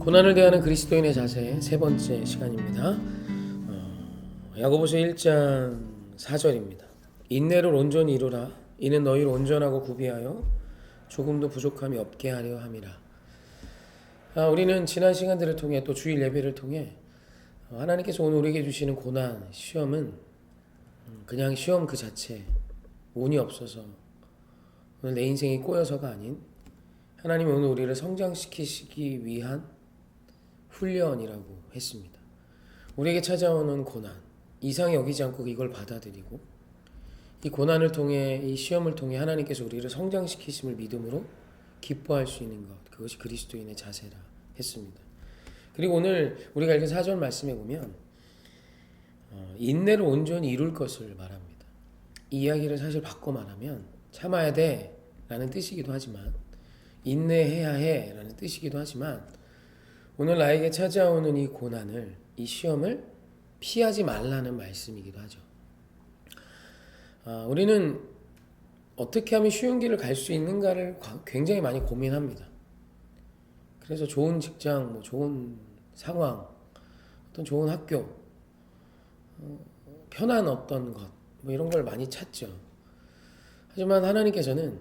고난을 대하는 그리스도인의 자세 세 번째 시간입니다. 야고보서 1장 4절입니다. 인내를 온전히 이루라. 이는 너희를 온전하고 구비하여 조금도 부족함이 없게 하려 함이라. 우리는 지난 시간들을 통해 또 주일 예배를 통해 하나님께서 오늘 우리에게 주시는 고난, 시험은 그냥 시험 그 자체, 운이 없어서 오늘 내 인생이 꼬여서가 아닌 하나님이 오늘 우리를 성장시키시기 위한 훈련이라고 했습니다. 우리에게 찾아오는 고난, 이상히 여기지 않고 이걸 받아들이고 이 고난을 통해, 이 시험을 통해 하나님께서 우리를 성장시키심을 믿음으로 기뻐할 수 있는 것, 그것이 그리스도인의 자세라 했습니다. 그리고 오늘 우리가 읽은 4절 말씀에 보면 인내를 온전히 이룰 것을 말합니다. 이 이야기를 사실 바꿔 말하면 참아야 돼 라는 뜻이기도 하지만, 인내해야 해 라는 뜻이기도 하지만, 오늘 나에게 찾아오는 이 고난을, 이 시험을 피하지 말라는 말씀이기도 하죠. 우리는 어떻게 하면 쉬운 길을 갈 수 있는가를 굉장히 많이 고민합니다. 그래서 좋은 직장, 좋은 상황, 어떤 좋은 학교, 편한 어떤 것, 이런 걸 많이 찾죠. 하지만 하나님께서는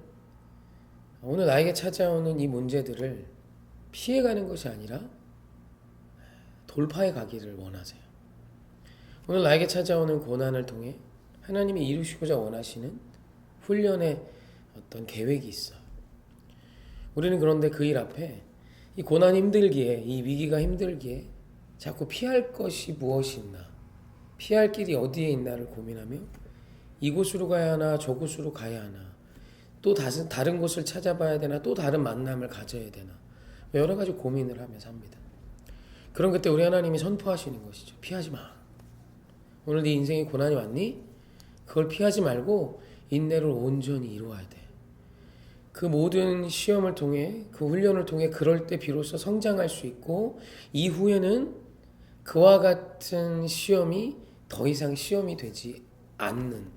오늘 나에게 찾아오는 이 문제들을 피해가는 것이 아니라 돌파해 가기를 원하세요. 오늘 나에게 찾아오는 고난을 통해 하나님이 이루시고자 원하시는 훈련의 어떤 계획이 있어요. 우리는 그런데 그 일 앞에 이 고난이 힘들기에, 이 위기가 힘들기에 자꾸 피할 것이 무엇이 있나, 피할 길이 어디에 있나를 고민하며 이곳으로 가야 하나 저곳으로 가야 하나, 또 다른 곳을 찾아봐야 되나, 또 다른 만남을 가져야 되나, 여러 가지 고민을 하며 삽니다. 그런 그때 우리 하나님이 선포하시는 것이죠. 피하지 마. 오늘 네 인생에 고난이 왔니? 그걸 피하지 말고 인내를 온전히 이루어야 돼. 그 모든 시험을 통해, 그 훈련을 통해 그럴 때 비로소 성장할 수 있고, 이후에는 그와 같은 시험이 더 이상 시험이 되지 않는,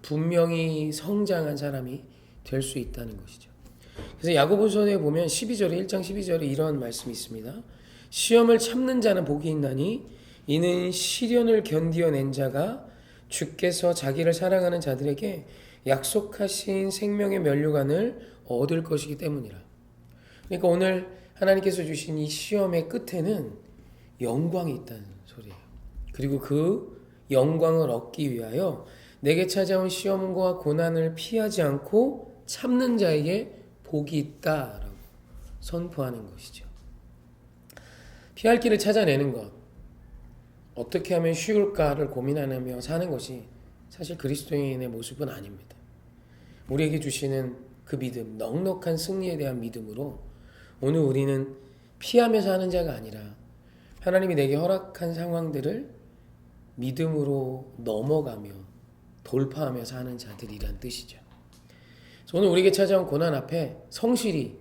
분명히 성장한 사람이 될 수 있다는 것이죠. 그래서 야고보서에 보면 12절에, 1장 12절에 이런 말씀이 있습니다. 시험을 참는 자는 복이 있나니 이는 시련을 견디어낸 자가 주께서 자기를 사랑하는 자들에게 약속하신 생명의 면류관을 얻을 것이기 때문이라. 그러니까 오늘 하나님께서 주신 이 시험의 끝에는 영광이 있다는 소리예요. 그리고 그 영광을 얻기 위하여 내게 찾아온 시험과 고난을 피하지 않고 참는 자에게 복이 있다라고 선포하는 것이죠. 피할 길을 찾아내는 것, 어떻게 하면 쉬울까를 고민하며 사는 것이 사실 그리스도인의 모습은 아닙니다. 우리에게 주시는 그 믿음, 넉넉한 승리에 대한 믿음으로 오늘 우리는 피하며 사는 자가 아니라 하나님이 내게 허락한 상황들을 믿음으로 넘어가며 돌파하며 사는 자들이란 뜻이죠. 그래서 오늘 우리에게 찾아온 고난 앞에 성실히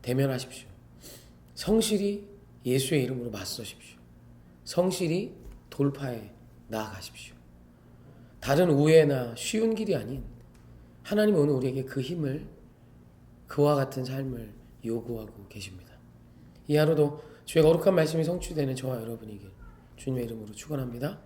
대면하십시오. 성실히 예수의 이름으로 맞서십시오. 성실히 돌파해 나아가십시오. 다른 우회나 쉬운 길이 아닌 하나님은 오늘 우리에게 그 힘을, 그와 같은 삶을 요구하고 계십니다. 이 하루도 주의 거룩한 말씀이 성취되는 저와 여러분에게 주님의 이름으로 축원합니다.